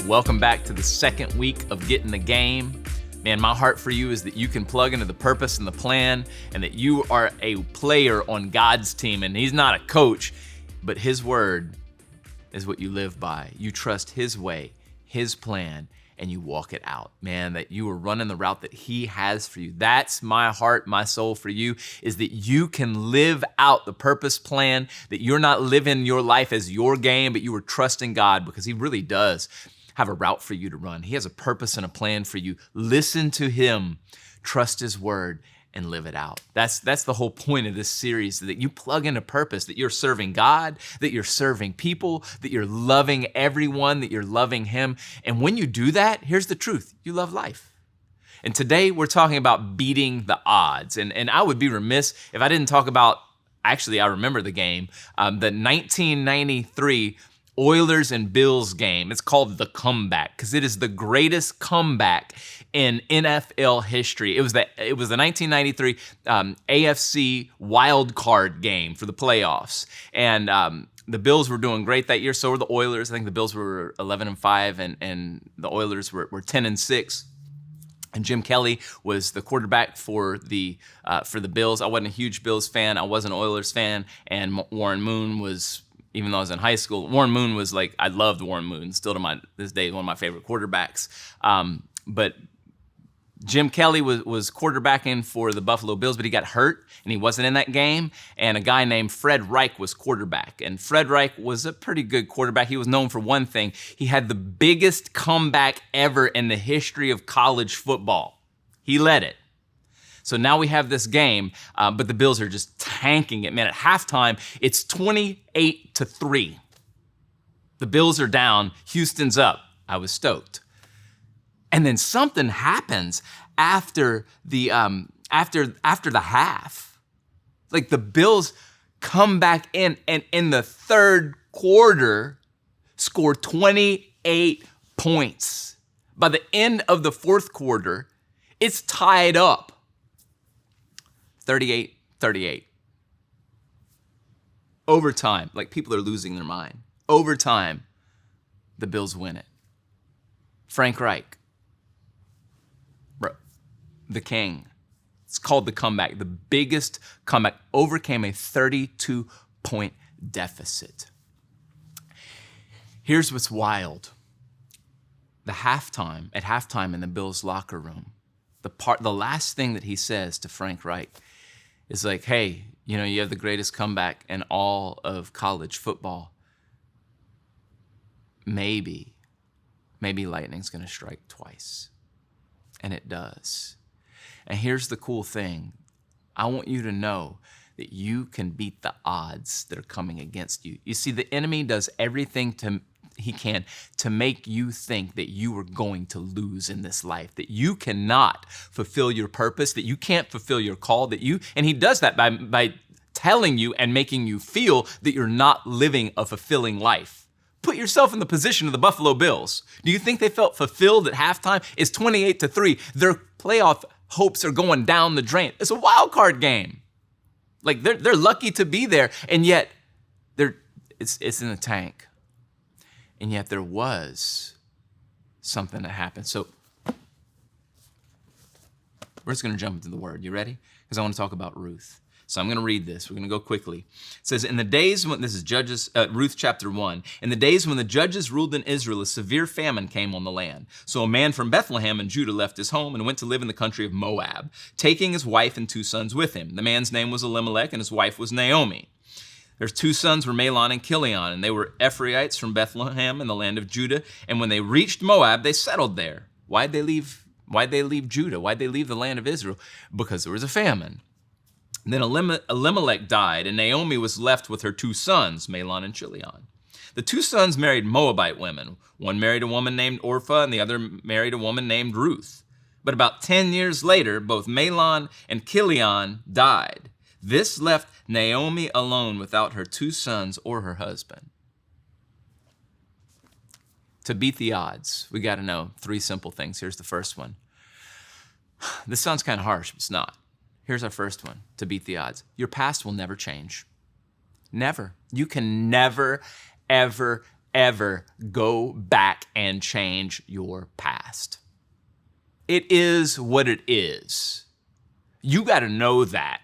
Welcome back to the second week of Getting the Game. Man, my heart for you is that you can plug into the purpose and the plan, and that you are a player on God's team. And he's not a coach, but his word is what you live by. You trust his way, his plan, and you walk it out. Man, that you are running the route that he has for you. That's my heart, my soul for you, is that you can live out the purpose plan, that you're not living your life as your game, but you are trusting God, because he really does have a route for you to run. He has a purpose and a plan for you. Listen to him, trust his word, and live it out. That's the whole point of this series, that you plug into purpose, that you're serving God, that you're serving people, that you're loving everyone, that you're loving him. And when you do that, here's the truth, you love life. And today we're talking about beating the odds. And I would be remiss if I didn't talk about, actually I remember the game, the 1993 Oilers and Bills game. It's called The Comeback because it is the greatest comeback in NFL history. It was the 1993 AFC wild card game for the playoffs. And the Bills were doing great that year. So were the Oilers. I think the Bills were 11-5 and the Oilers were 10-6. And Jim Kelly was the quarterback for the Bills. I wasn't a huge Bills fan. I was an Oilers fan. And Warren Moon was, even though I was in high school, Warren Moon was like, I loved Warren Moon. Still to this day, one of my favorite quarterbacks. But Jim Kelly was quarterbacking for the Buffalo Bills, but he got hurt and he wasn't in that game. And a guy named Fred Reich was quarterback. And Fred Reich was a pretty good quarterback. He was known for one thing. He had the biggest comeback ever in the history of college football. He led it. So now we have this game, but the Bills are just tanking it. Man, at halftime, it's 28-3. The Bills are down, Houston's up. I was stoked. And then something happens after the half. Like the Bills come back in, and in the third quarter, score 28 points. By the end of the fourth quarter, it's tied up. 38-38. Overtime, like people are losing their mind. Overtime, the Bills win it. Frank Reich, the king. It's called the comeback. The biggest comeback, overcame a 32-point deficit. Here's what's wild. At halftime in the Bills locker room, the last thing that he says to Frank Reich is like, hey, you have the greatest comeback in all of college football. Maybe lightning's going to strike twice. And it does. And here's the cool thing. I want you to know that you can beat the odds that are coming against you. You see, the enemy does everything he can to make you think that you are going to lose in this life, that you cannot fulfill your purpose, that you can't fulfill your call, and he does that by telling you and making you feel that you're not living a fulfilling life. Put yourself in the position of the Buffalo Bills. Do you think they felt fulfilled at halftime? It's 28-3. Their playoff hopes are going down the drain. It's a wild card game. Like they're lucky to be there, and yet it's in the tank. And yet there was something that happened. So we're just going to jump into the word. You ready? Because I want to talk about Ruth. So I'm going to read this. We're going to go quickly. It says, in the days when, this is Ruth chapter 1, in the days when the judges ruled in Israel, a severe famine came on the land. So a man from Bethlehem in Judah left his home and went to live in the country of Moab, taking his wife and 2 sons with him. The man's name was Elimelech and his wife was Naomi. Their 2 sons were Mahlon and Chilion, and they were Ephrathites from Bethlehem in the land of Judah. And when they reached Moab, they settled there. Why'd they leave Judah? Why'd they leave the land of Israel? Because there was a famine. Then Elimelech died, and Naomi was left with her 2 sons, Mahlon and Chilion. The 2 sons married Moabite women. One married a woman named Orpah, and the other married a woman named Ruth. But about 10 years later, both Mahlon and Chilion died. This left Naomi alone without her 2 sons or her husband. To beat the odds, we got to know 3 simple things. Here's the first one. This sounds kind of harsh, but it's not. Here's our first one, to beat the odds. Your past will never change. Never. You can never, ever, ever go back and change your past. It is what it is. You got to know that.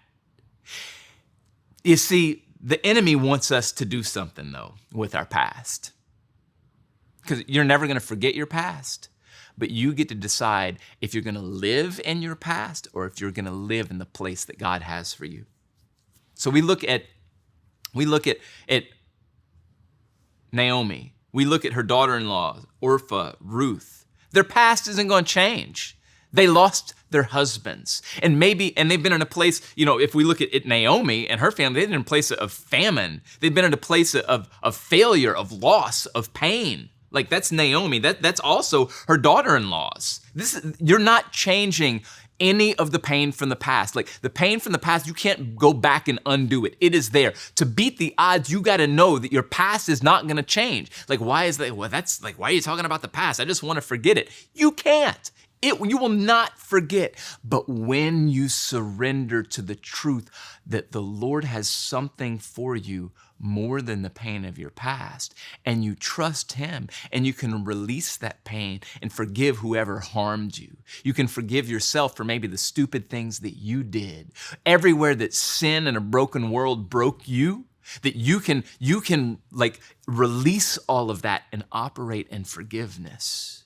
You see, the enemy wants us to do something, though, with our past. Because you're never going to forget your past, but you get to decide if you're going to live in your past or if you're going to live in the place that God has for you. So we look at Naomi. We look at her daughter-in-law, Orpah, Ruth. Their past isn't going to change. They lost their husbands. And they've been in a place, if we look at Naomi and her family, they've been in a place of famine. They've been in a place of failure, of loss, of pain. Like that's Naomi. That's also her daughter-in-laws. You're not changing any of the pain from the past. Like the pain from the past, you can't go back and undo it. It is there. To beat the odds, you got to know that your past is not going to change. Like why is that? Well, that's like, why are you talking about the past? I just want to forget it. You can't. You will not forget. But when you surrender to the truth that the Lord has something for you more than the pain of your past, and you trust Him, and you can release that pain and forgive whoever harmed you. You can forgive yourself for maybe the stupid things that you did. Everywhere that sin and a broken world broke you, that you can like release all of that and operate in forgiveness.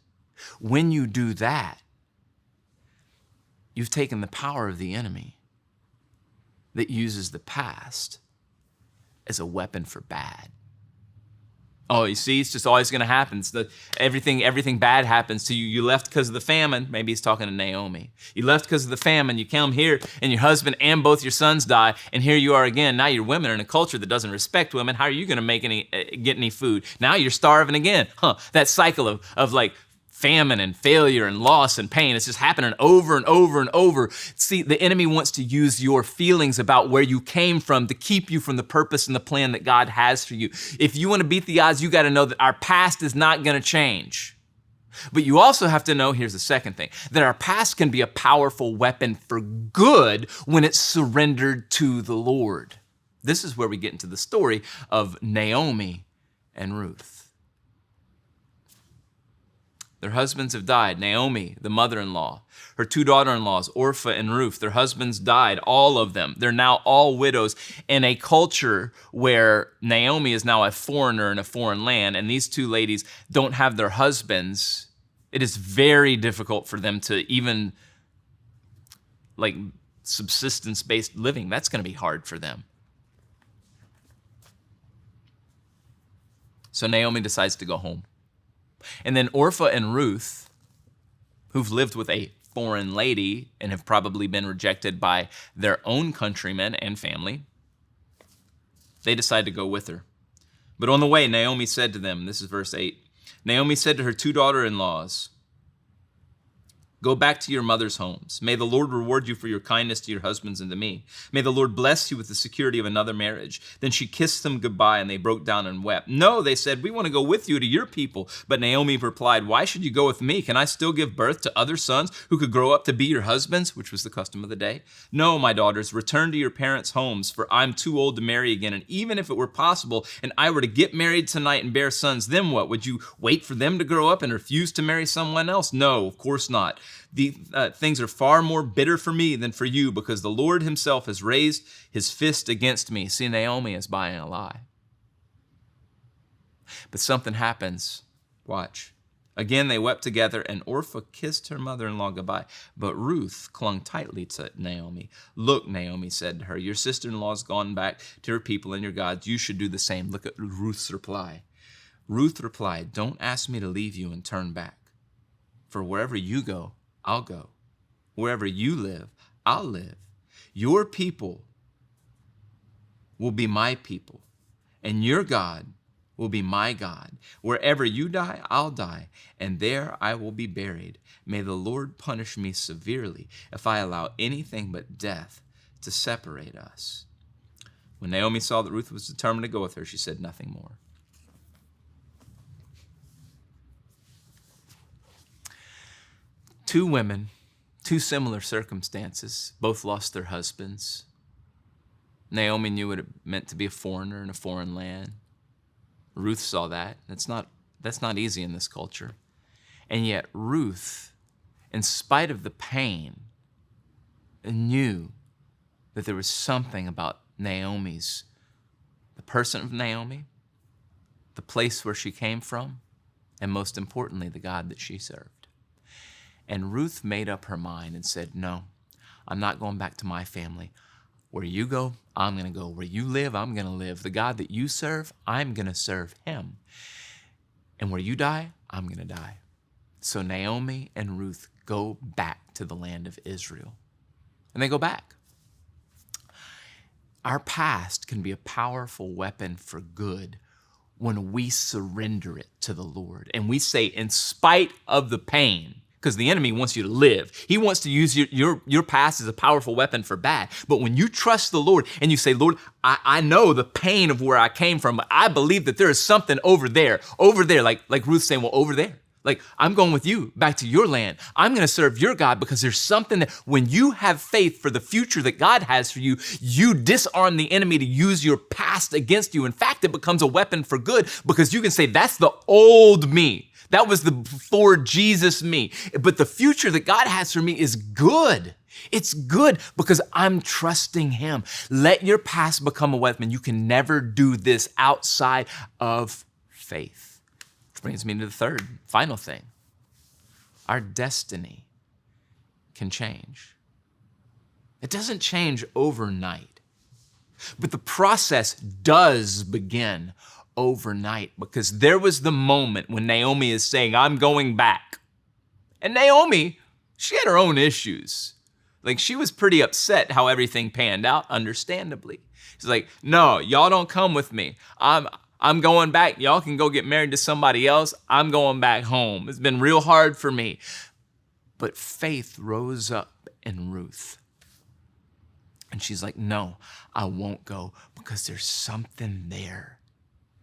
When you do that, you've taken the power of the enemy that uses the past as a weapon for bad. Oh, you see, it's just always going to happen. Everything bad happens to you. You left because of the famine. Maybe he's talking to Naomi. You left because of the famine. You come here and your husband and both your sons die. And here you are again. Now you're women in a culture that doesn't respect women. How are you going to get any food? Now you're starving again. That cycle of like famine and failure and loss and pain. It's just happening over and over and over. See, the enemy wants to use your feelings about where you came from to keep you from the purpose and the plan that God has for you. If you want to beat the odds, you got to know that our past is not going to change. But you also have to know, here's the second thing, that our past can be a powerful weapon for good when it's surrendered to the Lord. This is where we get into the story of Naomi and Ruth. Their husbands have died. Naomi, the mother-in-law, her two daughter-in-laws, Orpah and Ruth, their husbands died, all of them. They're now all widows in a culture where Naomi is now a foreigner in a foreign land, and these two ladies don't have their husbands. It is very difficult for them to even like subsistence-based living. That's going to be hard for them. So Naomi decides to go home. And then Orpah and Ruth, who've lived with a foreign lady and have probably been rejected by their own countrymen and family, they decide to go with her. But on the way, Naomi said to them, this is verse 8, Naomi said to her two daughter-in-laws, go back to your mother's homes. May the Lord reward you for your kindness to your husbands and to me. May the Lord bless you with the security of another marriage. Then she kissed them goodbye, and they broke down and wept. No, they said, we want to go with you to your people. But Naomi replied, why should you go with me? Can I still give birth to other sons who could grow up to be your husbands, which was the custom of the day? No, my daughters, return to your parents' homes, for I'm too old to marry again. And even if it were possible and I were to get married tonight and bear sons, then what? Would you wait for them to grow up and refuse to marry someone else? No, of course not. These things are far more bitter for me than for you, because the Lord Himself has raised His fist against me. See, Naomi is buying a lie. But something happens. Watch. Again, they wept together, and Orpah kissed her mother-in-law goodbye. But Ruth clung tightly to Naomi. Look, Naomi said to her, your sister-in-law's gone back to her people and your gods. You should do the same. Look at Ruth's reply. Ruth replied, don't ask me to leave you and turn back. For wherever you go, I'll go. Wherever you live, I'll live. Your people will be my people, and your God will be my God. Wherever you die, I'll die, and there I will be buried. May the Lord punish me severely if I allow anything but death to separate us. When Naomi saw that Ruth was determined to go with her, she said nothing more. Two women, two similar circumstances, both lost their husbands. Naomi knew what it meant to be a foreigner in a foreign land. Ruth saw that. That's not easy in this culture. And yet Ruth, in spite of the pain, knew that there was something about the person of Naomi, the place where she came from, and most importantly, the God that she served. And Ruth made up her mind and said, no, I'm not going back to my family. Where you go, I'm going to go. Where you live, I'm going to live. The God that you serve, I'm going to serve him. And where you die, I'm going to die. So Naomi and Ruth go back to the land of Israel. And they go back. Our past can be a powerful weapon for good when we surrender it to the Lord. And we say, in spite of the pain, because the enemy wants you to live. He wants to use your past as a powerful weapon for bad. But when you trust the Lord and you say, Lord, I know the pain of where I came from, but I believe that there is something over there, like Ruth saying, well, over there. Like, I'm going with you back to your land. I'm going to serve your God because there's something that when you have faith for the future that God has for you, you disarm the enemy to use your past against you. In fact, it becomes a weapon for good because you can say, that's the old me. That was the before Jesus me. But the future that God has for me is good. It's good because I'm trusting him. Let your past become a weapon. You can never do this outside of faith. Which brings me to the third, final thing. Our destiny can change. It doesn't change overnight, but the process does begin overnight, because there was the moment when Naomi is saying, I'm going back. And Naomi, she had her own issues. Like, she was pretty upset how everything panned out, understandably. She's like, no, y'all don't come with me. I'm going back. Y'all can go get married to somebody else. I'm going back home. It's been real hard for me. But faith rose up in Ruth. And she's like, no, I won't go because there's something there.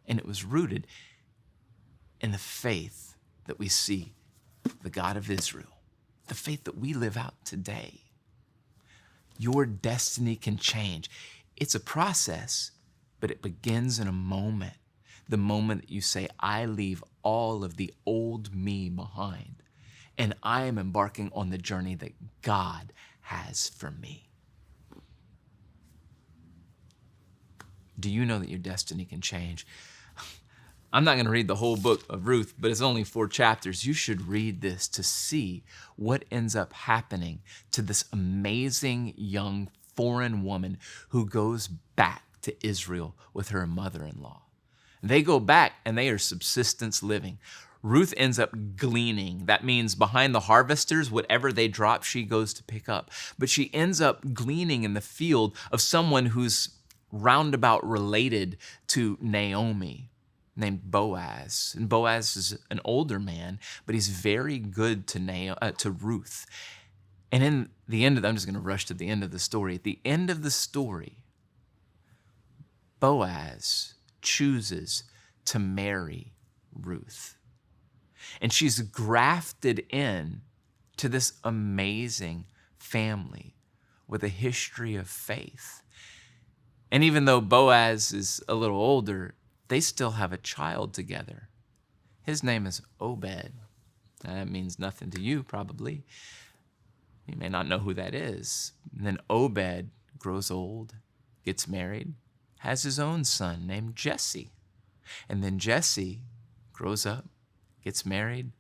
And it was rooted in the faith that we see the God of Israel, the faith that we live out today. Your destiny can change. It's a process, but it begins in a moment. The moment that you say, I leave all of the old me behind, and I am embarking on the journey that God has for me. Do you know that your destiny can change? I'm not going to read the whole book of Ruth, but it's only 4 chapters. You should read this to see what ends up happening to this amazing young foreign woman who goes back to Israel with her mother-in-law. They go back and they are subsistence living. Ruth ends up gleaning. That means behind the harvesters, whatever they drop, she goes to pick up. But she ends up gleaning in the field of someone who's roundabout related to Naomi, named Boaz. And Boaz is an older man, but he's very good to Ruth. And in the end I'm just going to rush to the end of the story. At the end of the story, Boaz chooses to marry Ruth. And she's grafted in to this amazing family with a history of faith. And even though Boaz is a little older, they still have a child together. His name is Obed. That means nothing to you, probably. You may not know who that is. And then Obed grows old, gets married, has his own son named Jesse. And then Jesse grows up, gets married,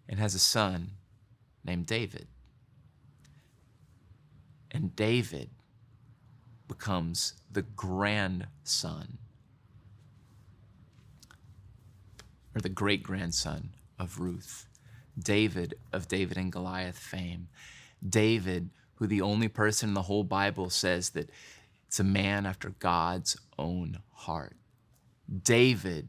and has a son named David. And David becomes the grandson, or the great-grandson of Ruth. David of David and Goliath fame. David, who the only person in the whole Bible says that it's a man after God's own heart. David,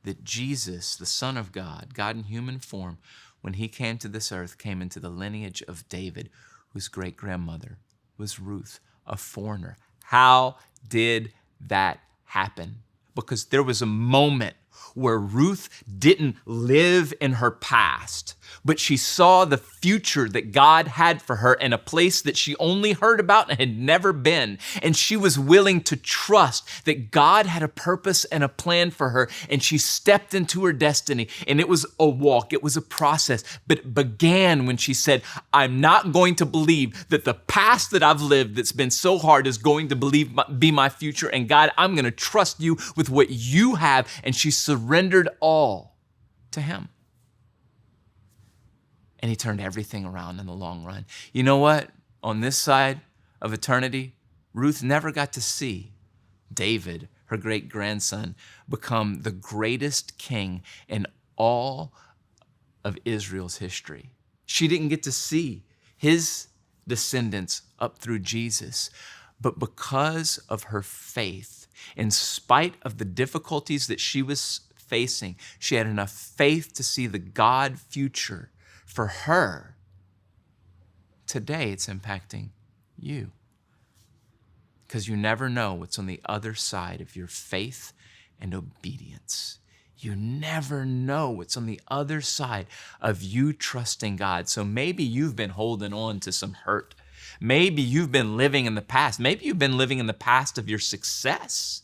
that Jesus, the Son of God, God in human form, when he came to this earth, came into the lineage of David, whose great-grandmother was Ruth, a foreigner. How did that happen? Because there was a moment where Ruth didn't live in her past, but she saw the future that God had for her in a place that she only heard about and had never been. And she was willing to trust that God had a purpose and a plan for her. And she stepped into her destiny. And it was a walk, it was a process, but it began when she said, I'm not going to believe that the past that I've lived that's been so hard is going to be my future. And God, I'm going to trust you with what you have. And she surrendered all to him. And he turned everything around in the long run. You know what? On this side of eternity, Ruth never got to see David, her great-grandson, become the greatest king in all of Israel's history. She didn't get to see his descendants up through Jesus. But because of her faith, in spite of the difficulties that she was facing, she had enough faith to see the God future for her. Today, it's impacting you. Because you never know what's on the other side of your faith and obedience. You never know what's on the other side of you trusting God. So maybe you've been holding on to some hurt. Maybe you've been living in the past. Maybe you've been living in the past of your success.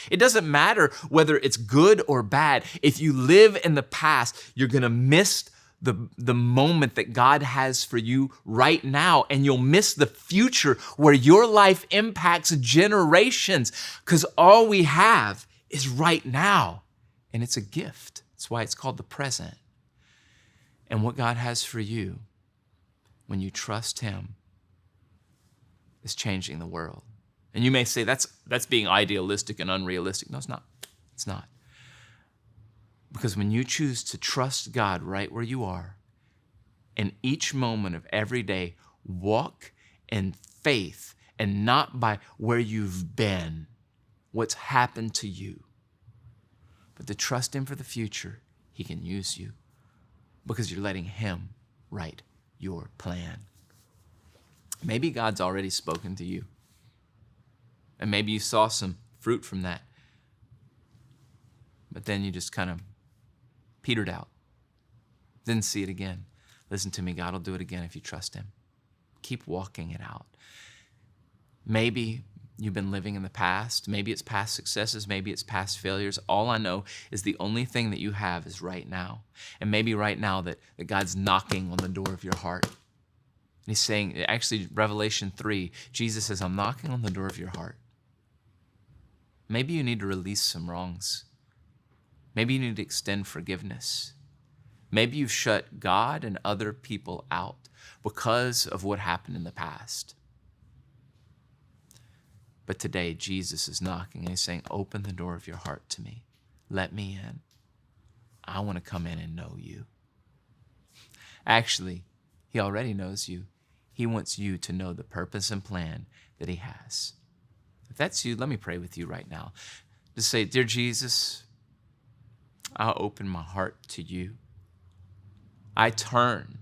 It doesn't matter whether it's good or bad. If you live in the past, you're going to miss the moment that God has for you right now, and you'll miss the future where your life impacts generations, because all we have is right now, and it's a gift. That's why it's called the present. And what God has for you when you trust him is changing the world. And you may say, that's being idealistic and unrealistic. No, it's not. It's not. Because when you choose to trust God right where you are, in each moment of every day, walk in faith and not by where you've been, what's happened to you, but to trust him for the future, he can use you because you're letting him write your plan. Maybe God's already spoken to you, and maybe you saw some fruit from that, but then you just kind of petered out. Didn't see it again. Listen to me, God will do it again if you trust him. Keep walking it out. Maybe you've been living in the past. Maybe it's past successes. Maybe it's past failures. All I know is the only thing that you have is right now. And maybe right now that God's knocking on the door of your heart. And he's saying, actually, Revelation 3, Jesus says, I'm knocking on the door of your heart. Maybe you need to release some wrongs. Maybe you need to extend forgiveness. Maybe you've shut God and other people out because of what happened in the past. But today, Jesus is knocking and he's saying, open the door of your heart to me. Let me in. I want to come in and know you. Actually, he already knows you. He wants you to know the purpose and plan that he has. If that's you, let me pray with you right now. Just say, dear Jesus, I'll open my heart to you. I turn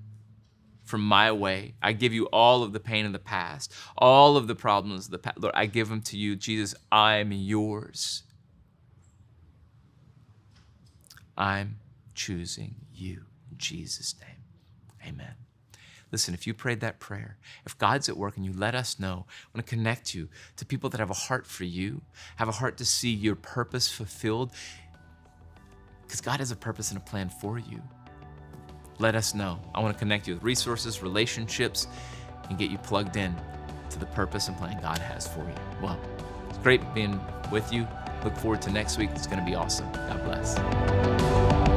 from my way. I give you all of the pain of the past, all of the problems of the past. Lord, I give them to you. Jesus, I'm yours. I'm choosing you. In Jesus' name, amen. Listen, if you prayed that prayer, if God's at work and you, let us know. I want to connect you to people that have a heart for you, have a heart to see your purpose fulfilled, because God has a purpose and a plan for you. Let us know. I want to connect you with resources, relationships, and get you plugged in to the purpose and plan God has for you. Well, it's great being with you. Look forward to next week. It's going to be awesome. God bless.